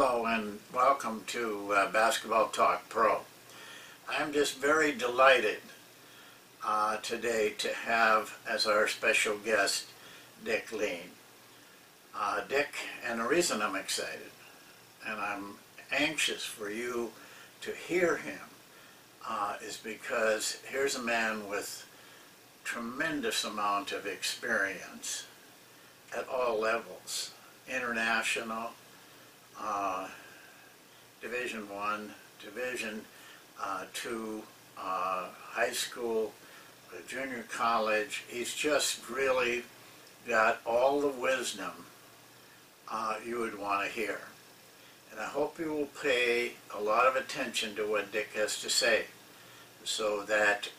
Hello and welcome to Basketball Talk Pro. I'm just very delighted today to have as our special guest Dick Lien. Dick, and the reason I'm excited and I'm anxious for you to hear him is because here's a man with tremendous amount of experience at all levels, international, Division I, Division II, high school, junior college. He's just really got all the wisdom you would want to hear. And I hope you will pay a lot of attention to what Dick has to say so that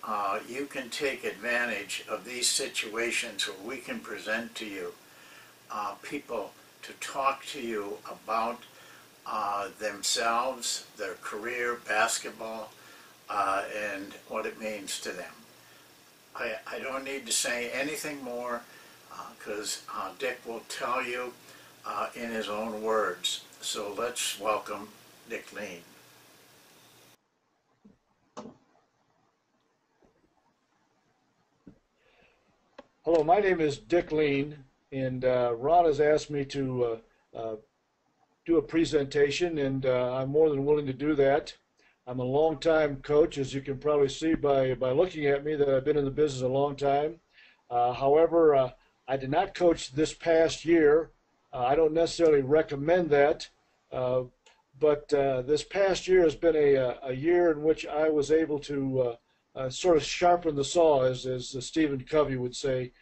you can take advantage of these situations where we can present to you people to talk to you about themselves, their career, basketball, and what it means to them. I don't need to say anything more because Dick will tell you in his own words. So let's welcome Dick Lien. Hello, my name is Dick Lien, and Ron has asked me to do a presentation, and I'm more than willing to do that. I'm a longtime coach, as you can probably see by looking at me, that I've been in the business a long time. However, I did not coach this past year. I don't necessarily recommend that, but this past year has been a year in which I was able to sort of sharpen the saw, as Stephen Covey would say.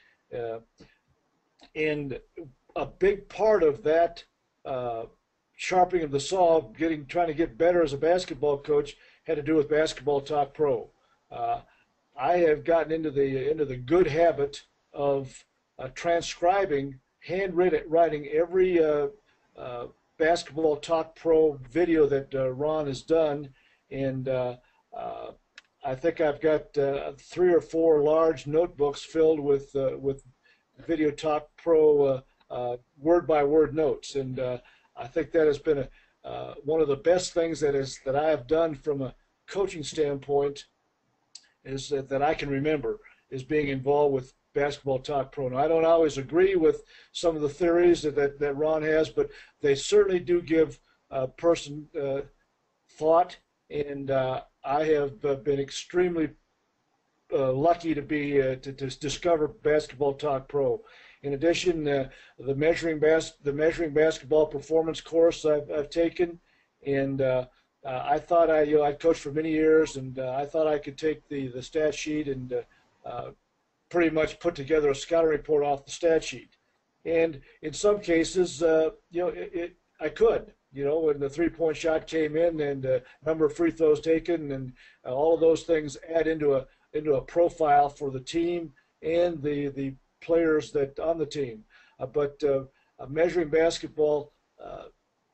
And a big part of that sharpening of the saw, trying to get better as a basketball coach, had to do with Basketball Talk Pro. I have gotten into the good habit of transcribing, handwriting every Basketball Talk Pro video that Ron has done, and I think I've got 3 or 4 large notebooks filled with Video Talk Pro word-by-word notes, and I think that has been one of the best things that I have done from a coaching standpoint is that I can remember is being involved with Basketball Talk Pro. Now, I don't always agree with some of the theories that Ron has, but they certainly do give a person thought, and I have been extremely lucky to discover Basketball Talk Pro. In addition, the measuring basketball performance course I've taken, and I thought I coached for many years, and I thought I could take the stat sheet and pretty much put together a scouting report off the stat sheet. And in some cases, I could. When the three-point shot came in, and number of free throws taken, and all of those things add into a profile for the team and the players that on the team. But measuring basketball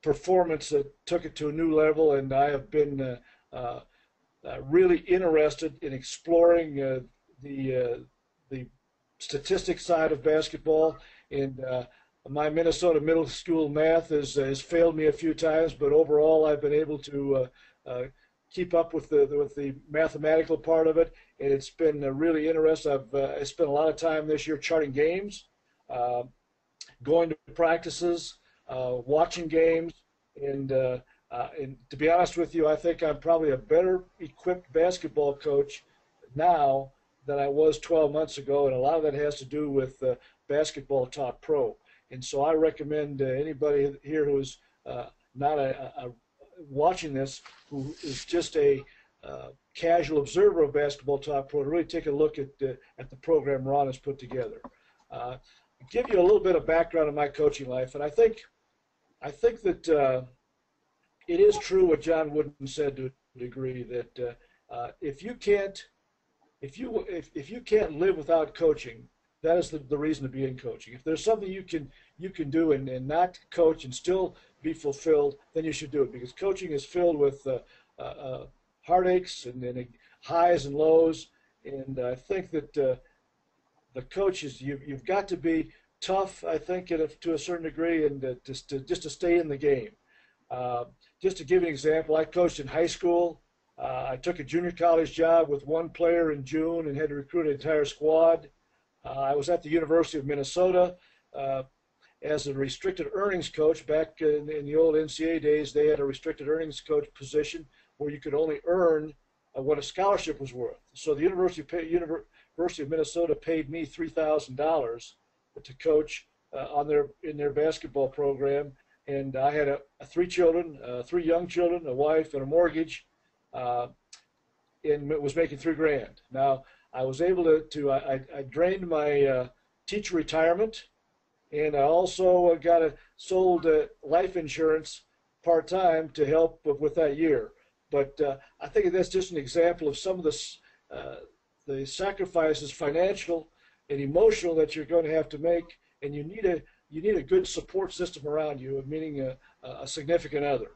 performance took it to a new level, and I have been really interested in exploring the statistics side of basketball. And my Minnesota middle school math has failed me a few times, but overall I've been able to keep up with the mathematical part of it, and it's been really interesting. I spent a lot of time this year charting games, going to practices, watching games, and to be honest with you, I think I'm probably a better equipped basketball coach now than I was 12 months ago, and a lot of that has to do with Basketball Talk Pro. And so I recommend anybody here who is not watching this, who is just a casual observer of Basketball Talk Pro, to really take a look at the program Ron has put together. Give you a little bit of background on my coaching life, and I think that it is true what John Wooden said to a degree, that if you can't live without coaching, that is the reason to be in coaching. If there's something you can do and not coach and still be fulfilled, then you should do it, because coaching is filled with heartaches and highs and lows. And I think that the coaches, you've got to be tough, I think, to a certain degree, and just to stay in the game. Uh, just to give you an example, I coached in high school. I took a junior college job with one player in June and had to recruit an entire squad. I was at the University of Minnesota as a restricted earnings coach. Back in the old NCAA days, they had a restricted earnings coach position where you could only earn what a scholarship was worth. So the University of Minnesota paid me $3,000 to coach in their basketball program, and I had three children, three young children, a wife, and a mortgage, and was making $3,000. Now I was able I drained my teacher retirement, and I also sold life insurance part time to help with that year. But I think that's just an example of some of the sacrifices, financial and emotional, that you're going to have to make, and you need a good support system around you, meaning a significant other.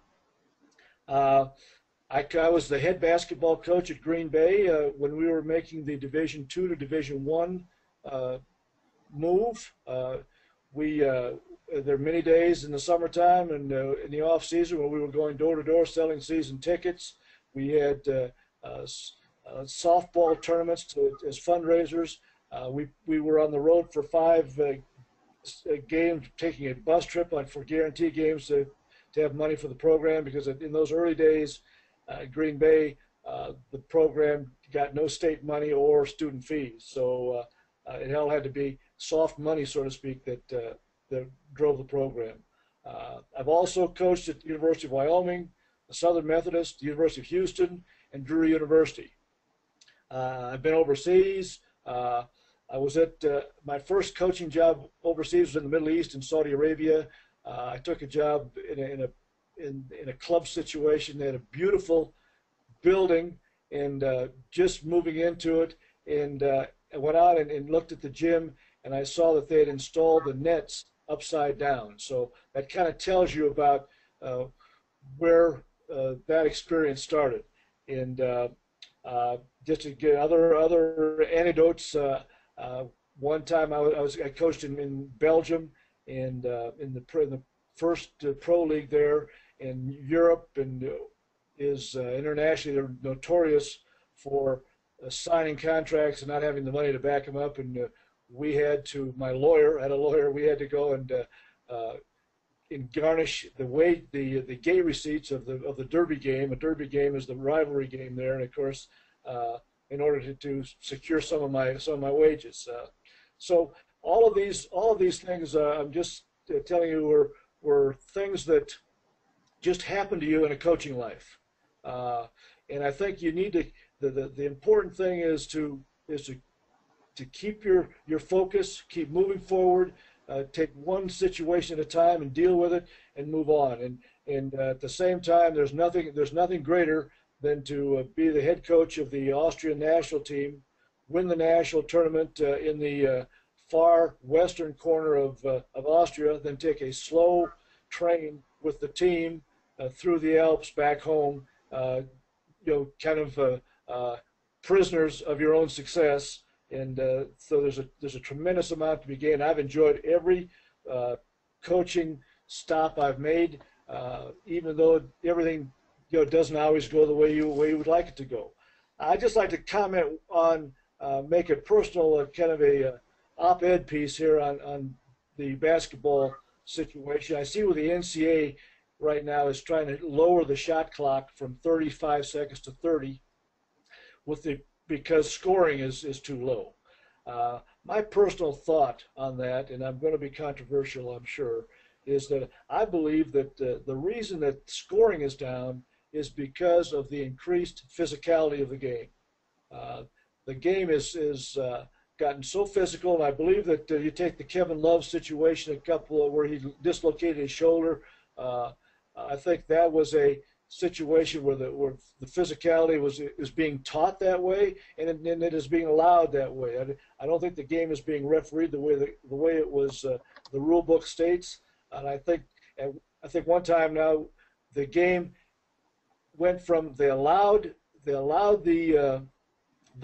I was the head basketball coach at Green Bay when we were making the Division II to Division I move. There are many days in the summertime and in the off season when we were going door to door selling season tickets. We had softball tournaments as fundraisers. We were on the road for 5 games, taking a bus trip for guarantee games to have money for the program, because in those early days, Green Bay, the program got no state money or student fees, so it all had to be soft money, so to speak, that drove the program. I've also coached at the University of Wyoming, the Southern Methodist, the University of Houston, and Drury University. I've been overseas. I was at my first coaching job overseas was in the Middle East, in Saudi Arabia. I took a job in a club situation. They had a beautiful building, and just moving into it, and I went out and looked at the gym, and I saw that they had installed the nets upside down. So that kind of tells you about where that experience started. And just to get other anecdotes, one time I coached in Belgium, and in the first pro league there in Europe, and is internationally, they're notorious for signing contracts and not having the money to back them up. And we had to, my lawyer had a lawyer, we had to go and garnish the gate receipts of the Derby game. A Derby game is the rivalry game there, and of course, in order to secure some of my wages. So all of these things, I'm just telling you, were things that just happened to you in a coaching life. And I think you need to. The important thing is to keep your focus, keep moving forward, take one situation at a time and deal with it and move on. And at the same time, there's nothing greater than to be the head coach of the Austrian national team, win the national tournament in the far western corner of Austria, then take a slow train with the team through the Alps back home, kind of prisoners of your own success. And so there's a tremendous amount to be gained. I've enjoyed every coaching stop I've made, even though everything doesn't always go the way you would like it to go. I'd just like to comment on, make it personal, kind of a op-ed piece here on the basketball situation. I see where the NCAA right now is trying to lower the shot clock from 35 seconds to 30 because scoring is too low. My personal thought on that, and I'm going to be controversial, I'm sure, is that I believe that the reason that scoring is down is because of the increased physicality of the game. The game is gotten so physical, and I believe that you take the Kevin Love situation, where he dislocated his shoulder. I think that was a situation where the physicality is being taught that way, and it is being allowed that way. I don't think the game is being refereed the way it was the rule book states. And I think one time now the game went from they allowed the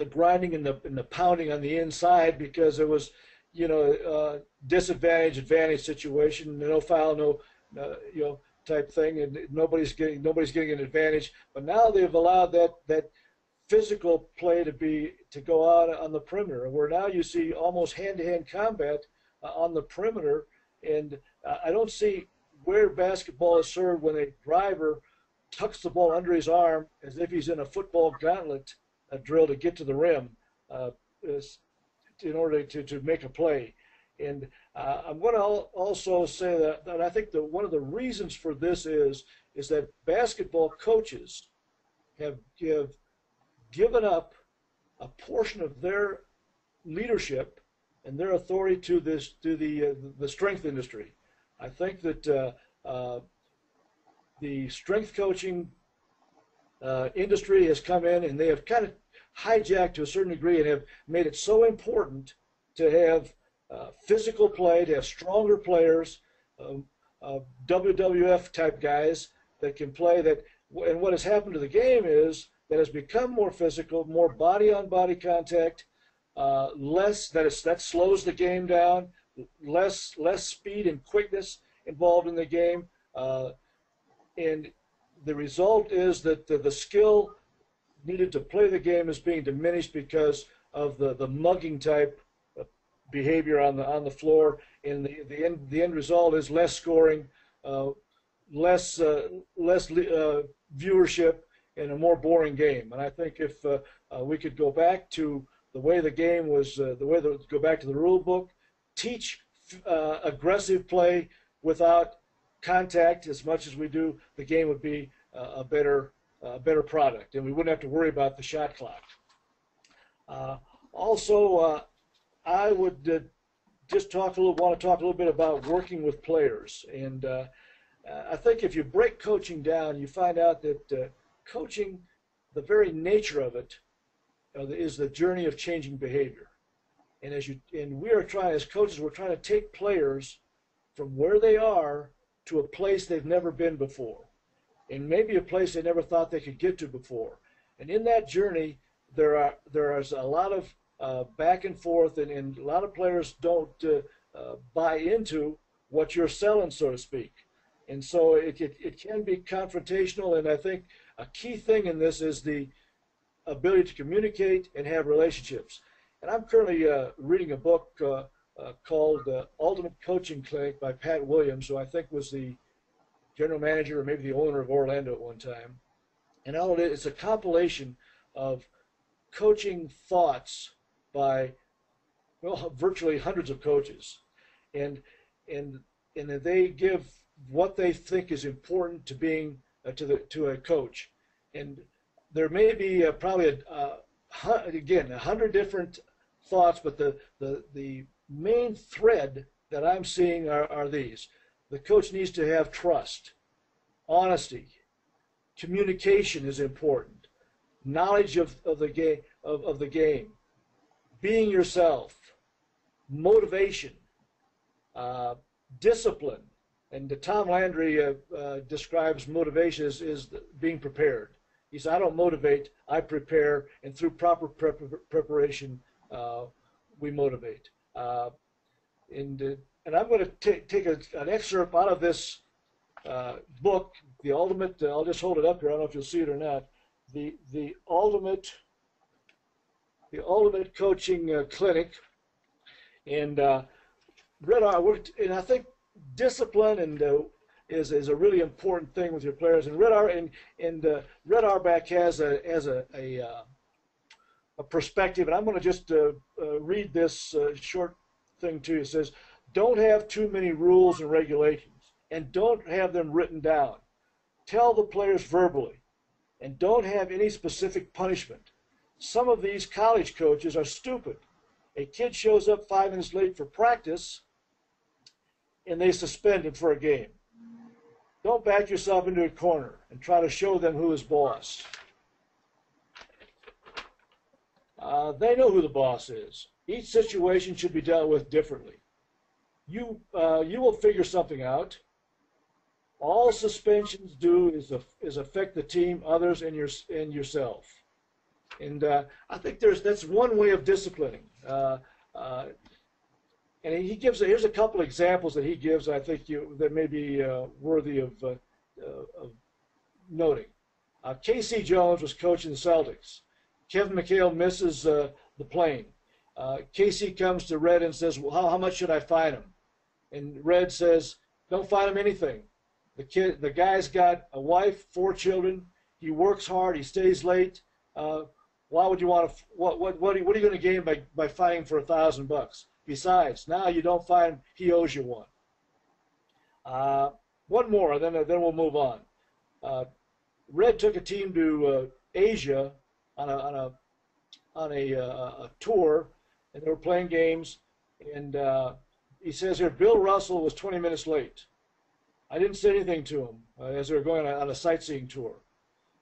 grinding and the pounding on the inside because it was disadvantage advantage situation, no foul, no type thing, and nobody's getting an advantage. But now they've allowed that physical play to go out on the perimeter, where now you see almost hand-to-hand combat on the perimeter, and I don't see where basketball is served when a driver tucks the ball under his arm as if he's in a football gauntlet drill to get to the rim in order to make a play. And I'm going to also say that I think that one of the reasons for this is that basketball coaches have given up a portion of their leadership and their authority to the strength industry. I think that the strength coaching industry has come in, and they have kind of hijacked to a certain degree and have made it so important to have physical play, to have stronger players, WWF type guys that can play. And what has happened to the game is that has become more physical, more body-on-body contact, that slows the game down, less speed and quickness involved in the game, and the result is that the skill needed to play the game is being diminished because of the mugging type behavior on the floor, and the end result is less scoring, less viewership, and a more boring game. And I think if we could go back to the way the game was, go back to the rule book, teach aggressive play without contact as much as we do, the game would be a better product, and we wouldn't have to worry about the shot clock. Also, I would just want to talk a little bit about working with players. And I think if you break coaching down, you find out that coaching, the very nature of it, is the journey of changing behavior. And we are trying, as coaches, we're trying to take players from where they are to a place they've never been before, and maybe a place they never thought they could get to before. And in that journey, there is a lot of back and forth, and a lot of players don't buy into what you're selling, so to speak. And so it can be confrontational, and I think a key thing in this is the ability to communicate and have relationships. And I'm currently reading a book called Ultimate Coaching Clinic by Pat Williams, who I think was the general manager or maybe the owner of Orlando at one time. And all it is, it's a compilation of coaching thoughts by, well, virtually hundreds of coaches. And they give what they think is important to being to a coach. And there may be probably again 100 different thoughts, but the main thread that I'm seeing are these: the coach needs to have trust, honesty, communication is important, knowledge of the game, being yourself, motivation, discipline. And Tom Landry describes motivation as being prepared. He said, I don't motivate, I prepare, and through proper preparation, we motivate. And I'm going to take an excerpt out of this book, The Ultimate, I'll just hold it up here, I don't know if you'll see it or not, the Ultimate Coaching Clinic. And Red and I think discipline and is a really important thing with your players. And Red Auerbach has a perspective, and I'm going to just read this short thing to you. It says, don't have too many rules and regulations, and don't have them written down. Tell the players verbally, and don't have any specific punishment. Some of these college coaches are stupid. A kid shows up 5 minutes late for practice, and they suspend him for a game. Don't back yourself into a corner and try to show them who is boss. They know who the boss is. Each situation should be dealt with differently. You will figure something out. All suspensions do is affect the team, others, and yourself. And I think that's one way of disciplining. And he gives here's a couple examples that he gives. I think that may be worthy of of noting. Casey Jones was coaching the Celtics. Kevin McHale misses the plane. Casey comes to Red and says, well, how much should I fine him? And Red says, don't fine him anything. The guy's got a wife, 4 children. He works hard. He stays late. Why would you want to? What are you going to gain by fining for $1,000? Besides, now you don't fine. He owes you one. One more, then we'll move on. Red took a team to Asia on a tour, and they were playing games. And he says here, Bill Russell was 20 minutes late. I didn't say anything to him as they were going on a sightseeing tour,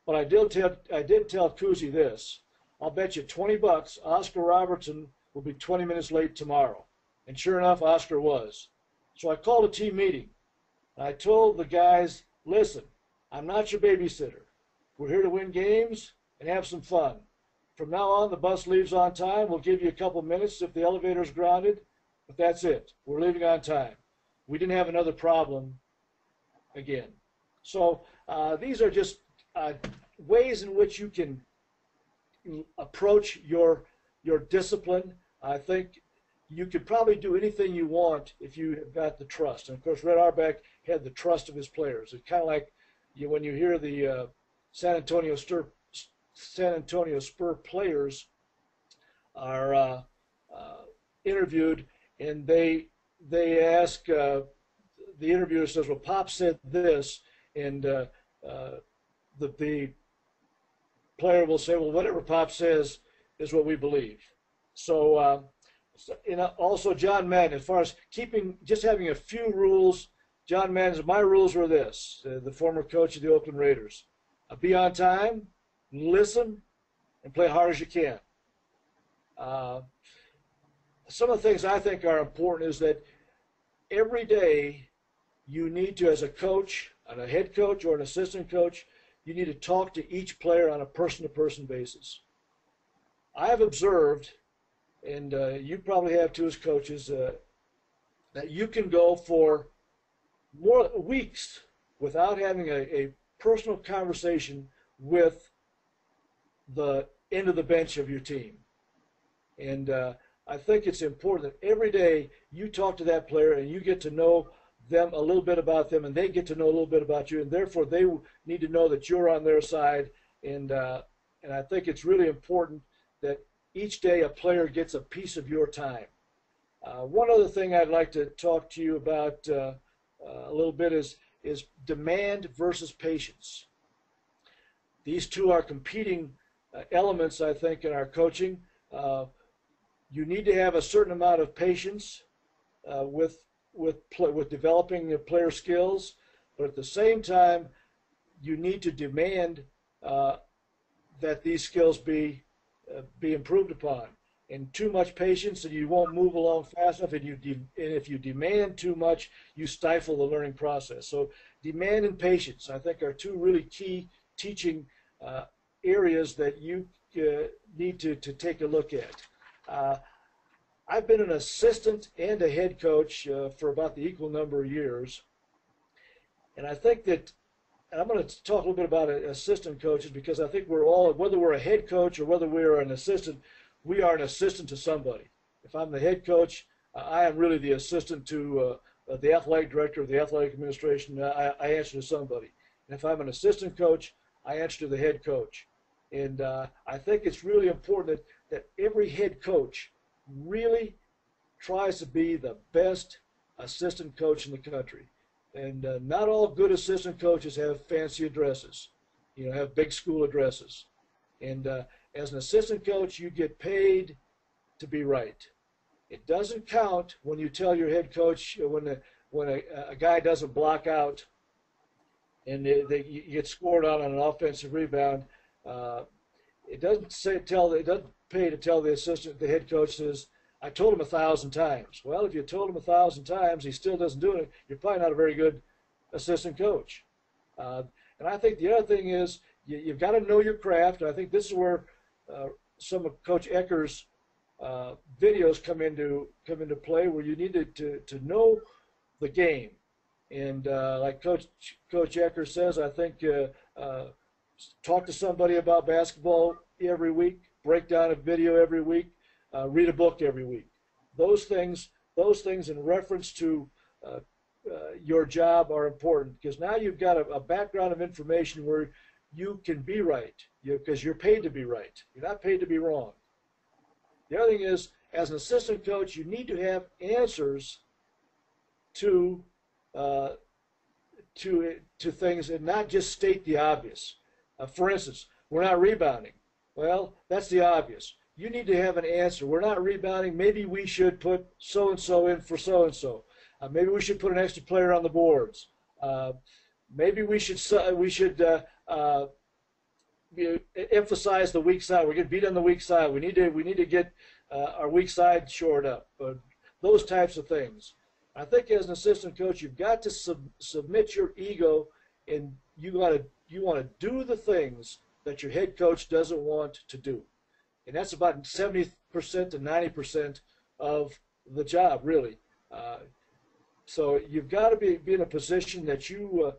but I did tell Cousy this: I'll bet you $20 Oscar Robertson will be 20 minutes late tomorrow. And sure enough, Oscar was. So I called a team meeting. And I told the guys, listen, I'm not your babysitter. We're here to win games and have some fun. From now on, the bus leaves on time. We'll give you a couple minutes if the elevator's grounded, but that's it. We're leaving on time. We didn't have another problem again. So these are just ways in which you can approach your discipline. I think you could probably do anything you want if you have got the trust. And of course, Red Auerbach had the trust of his players. It's kind of like when you hear the San Antonio Spur players are interviewed, and they ask, the interviewer says, well, Pop said this, and the player will say, well, whatever Pop says is what we believe. So, also John Madden, as far as just having a few rules, John Madden, my rules were this, the former coach of the Oakland Raiders: be on time, listen, and play hard as you can. Some of the things I think are important is that every day you need to, as a coach, a head coach or an assistant coach, you need to talk to each player on a person-to-person basis. I have observed, and you probably have too as coaches, that you can go for more weeks without having a personal conversation with the end of the bench of your team. And I think it's important that every day you talk to that player and you get to know them a little bit about them, and they get to know a little bit about you, and therefore they need to know that you're on their side. And I think it's really important that each day a player gets a piece of your time. One other thing I'd like to talk to you about a little bit is demand versus patience. These two are competing elements, I think, in our coaching. You need to have a certain amount of patience with developing your player skills, but at the same time, you need to demand that these skills be improved upon. And too much patience, and you won't move along fast enough. And if you demand too much, you stifle the learning process. So demand and patience, I think, are two really key teaching areas that you need to take a look at. I've been an assistant and a head coach for about the equal number of years. And I think that, and I'm going to talk a little bit about assistant coaches, because I think we're all, whether we're a head coach or whether we're an assistant, we are an assistant to somebody. If I'm the head coach, I am really the assistant to the athletic director of the athletic administration. I answer to somebody. And if I'm an assistant coach, I answer to the head coach. And I think it's really important that every head coach really tries to be the best assistant coach in the country. And not all good assistant coaches have fancy addresses, have big school addresses. And as an assistant coach, you get paid to be right. It doesn't count when you tell your head coach when a guy doesn't block out and you get scored on an offensive rebound. It doesn't pay to tell the head coach says, I told him 1,000 times. Well, if you told him 1,000 times, he still doesn't do it, you're probably not a very good assistant coach. And I think the other thing is you've got to know your craft. And I think this is where some of Coach Ecker's videos come into play, where you need to know the game. And like Coach Ecker says, I think talk to somebody about basketball every week, break down a video every week, read a book every week. Those things in reference to your job are important, because now you've got a background of information where you can be right, because you're paid to be right. You're not paid to be wrong. The other thing is, as an assistant coach, you need to have answers to things, and not just state the obvious. For instance, we're not rebounding. Well, that's the obvious. You need to have an answer. We're not rebounding. Maybe we should put so-and-so in for so-and-so. Maybe we should put an extra player on the boards. Maybe we should emphasize the weak side. We're getting beat on the weak side. We need to get our weak side shored up. Those types of things. I think as an assistant coach, you've got to submit your ego, and you want to do the things that your head coach doesn't want to do, and that's about 70% to 90% of the job, really. So you've got to be in a position that you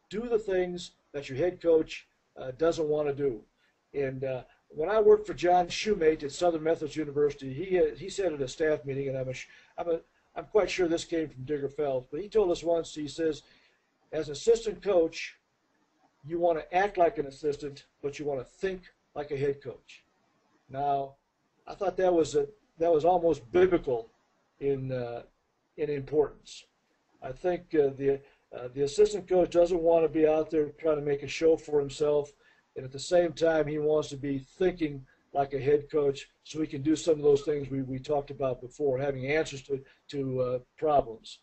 do the things that your head coach doesn't want to do. And when I worked for John Shoemate at Southern Methodist University, he said at a staff meeting, and I'm quite sure this came from Digger Phelps, but he told us once, he says, as an assistant coach, you want to act like an assistant, but you want to think like a head coach. Now, I thought that was almost biblical in importance. I think the assistant coach doesn't want to be out there trying to make a show for himself, and at the same time, he wants to be thinking like a head coach, so he can do some of those things we talked about before, having answers to problems.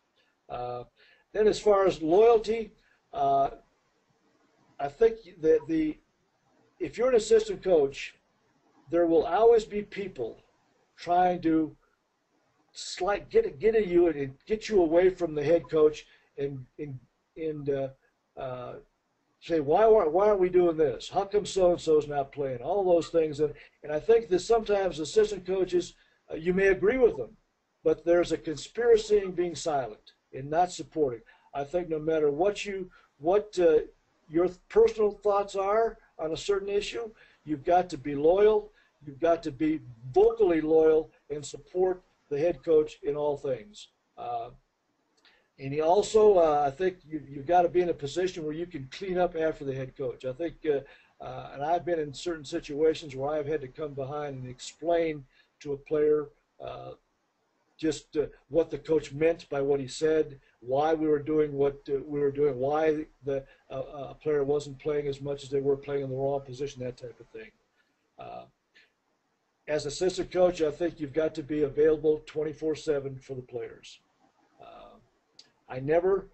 Then as far as loyalty, I think that if you're an assistant coach, there will always be people trying to get at you and get you away from the head coach and say, why aren't we doing this? How come so-and-so's not playing? All those things. And I think that sometimes assistant coaches, you may agree with them, but there's a conspiracy in being silent and not supporting. I think no matter what your personal thoughts are on a certain issue, you've got to be loyal. You've got to be vocally loyal and support the head coach in all things. And he also, I think you've got to be in a position where you can clean up after the head coach. I think, and I've been in certain situations where I've had to come behind and explain to a player just what the coach meant by what he said, why we were doing what we were doing, why a player wasn't playing as much as they were playing in the wrong position, that type of thing. As assistant coach, I think you've got to be available 24/7 for the players. I never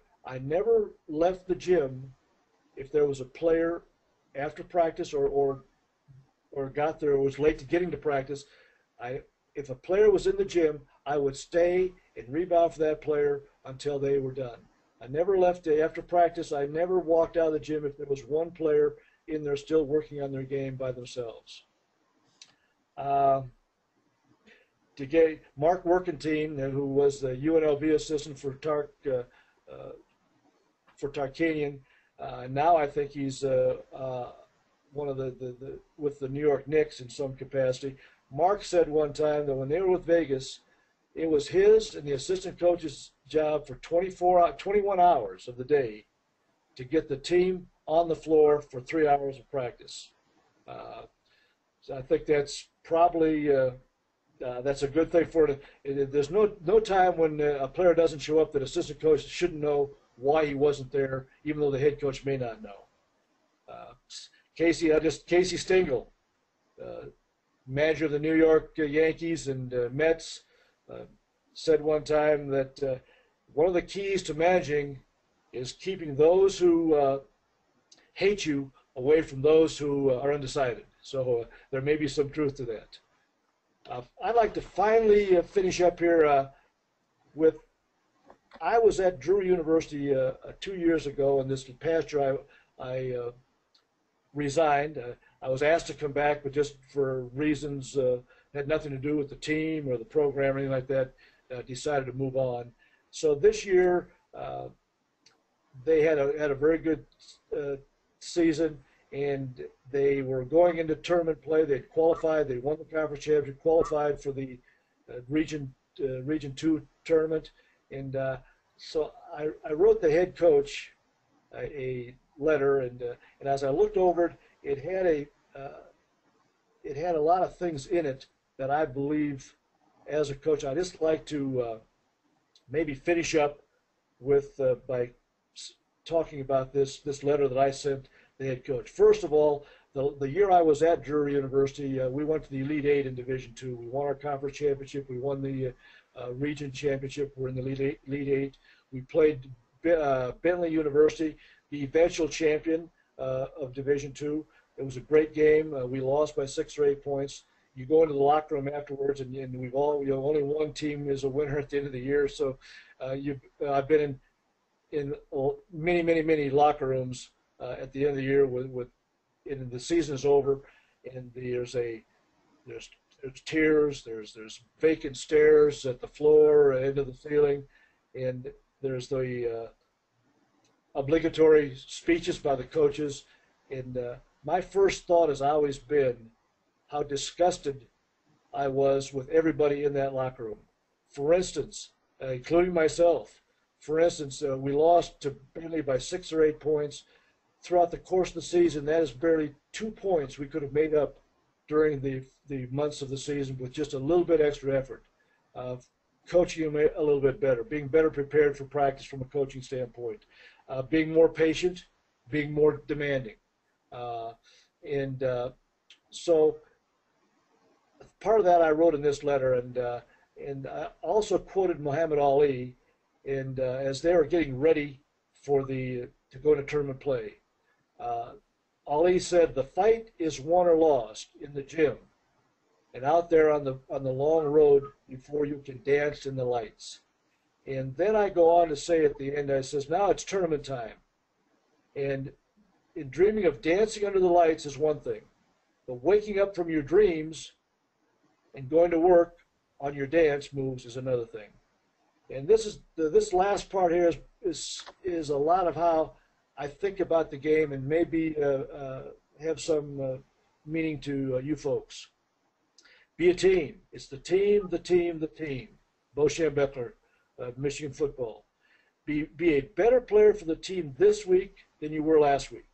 left the gym if there was a player after practice or got there or was late to getting to practice. If a player was in the gym, I would stay and rebound for that player until they were done. I never left after practice. I never walked out of the gym if there was one player in there still working on their game by themselves. To get Mark Workentine, who was the UNLV assistant for Tarkanian, now I think he's one of the with the New York Knicks in some capacity. Mark said one time that when they were with Vegas, it was his and the assistant coach's job for 21 hours of the day to get the team on the floor for 3 hours of practice. So I think that's probably that's a good thing for it. There's no time when a player doesn't show up that assistant coach shouldn't know why he wasn't there, even though the head coach may not know. Casey Stengel, manager of the New York Yankees and Mets, said one time that one of the keys to managing is keeping those who hate you away from those who are undecided. So there may be some truth to that. I'd like to finally finish up here with, I was at Drury University 2 years ago, and this past year I resigned. I was asked to come back, but just for reasons had nothing to do with the team or the program or anything like that, decided to move on. So this year they had a very good uh, season, and they were going into tournament play. They'd qualified. They won the conference championship, qualified for the Region Two tournament, and so I wrote the head coach a letter, and as I looked over it, uh, it had a lot of things in it that I believe, as a coach, I just like to maybe finish up with by talking about this letter that I sent the head coach. First of all, the year I was at Drury University, we went to the Elite Eight in Division Two. We won our conference championship. We won the region championship. We're in the Elite Eight. We played Bentley University, the eventual champion of Division Two. It was a great game. We lost by 6 or 8 points. You go into the locker room afterwards, and we've all, only one team is a winner at the end of the year. So I've been in many locker rooms at the end of the year and the season is over, and there's tears, there's vacant stares at the floor, into the ceiling, and there's the obligatory speeches by the coaches. And my first thought has always been how disgusted I was with everybody in that locker room. For instance, including myself, for instance, we lost to Bentley by 6 or 8 points. Throughout the course of the season, that is barely 2 points we could have made up during the months of the season with just a little bit extra effort. Coaching them a little bit better, being better prepared for practice from a coaching standpoint, being more patient, being more demanding. And so part of that I wrote in this letter, and I also quoted Muhammad Ali, and as they were getting ready to go into tournament play, Ali said, "The fight is won or lost in the gym, and out there on the long road before you can dance in the lights." And then I go on to say at the end, I says, "Now it's tournament time, and in dreaming of dancing under the lights is one thing, but waking up from your dreams and going to work on your dance moves is another thing." And this last part here is a lot of how I think about the game, and maybe have some meaning to you folks. Be a team. It's the team, the team, the team. Bo Schembechler, Michigan football. Be a better player for the team this week than you were last week.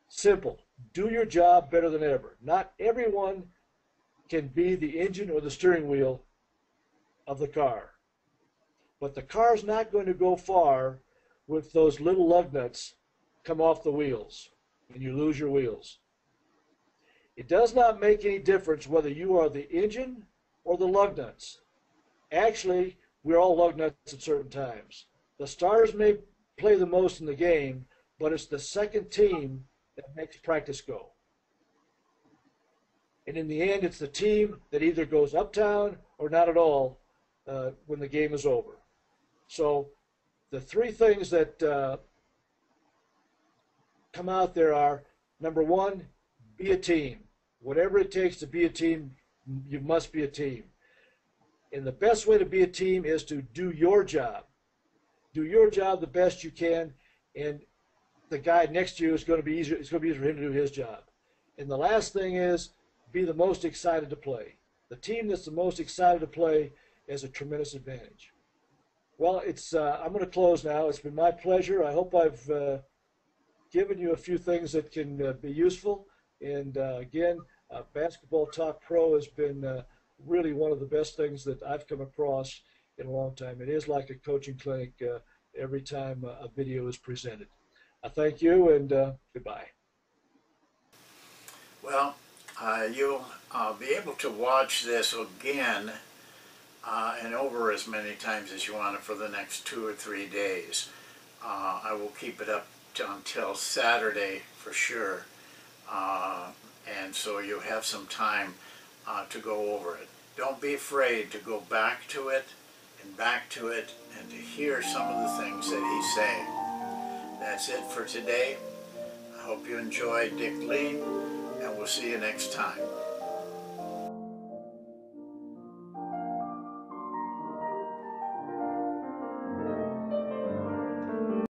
Simple. Do your job better than ever. Not everyone can be the engine or the steering wheel of the car. But the car's not going to go far with those little lug nuts come off the wheels and you lose your wheels. It does not make any difference whether you are the engine or the lug nuts. Actually, we're all lug nuts at certain times. The stars may play the most in the game, but it's the second team that makes practice go. And in the end, it's the team that either goes uptown or not at all when the game is over. So the three things that come out there are, number one, be a team. Whatever it takes to be a team, you must be a team. And the best way to be a team is to do your job. Do your job the best you can, and the guy next to you is going to be easier. It's going to be easier for him to do his job. And the last thing is, be the most excited to play. The team that's the most excited to play has a tremendous advantage. Well, I'm going to close now. It's been my pleasure. I hope I've given you a few things that can be useful. And again, Basketball Talk Pro has been really one of the best things that I've come across in a long time. It is like a coaching clinic every time a video is presented. I thank you, and goodbye. Well, you'll be able to watch this again and over as many times as you want it for the next 2 or 3 days. I will keep it up until Saturday for sure, and so you have some time to go over it. Don't be afraid to go back to it and back to it and to hear some of the things that he's saying. That's it for today. I hope you enjoyed Dick Lien, and we'll see you next time.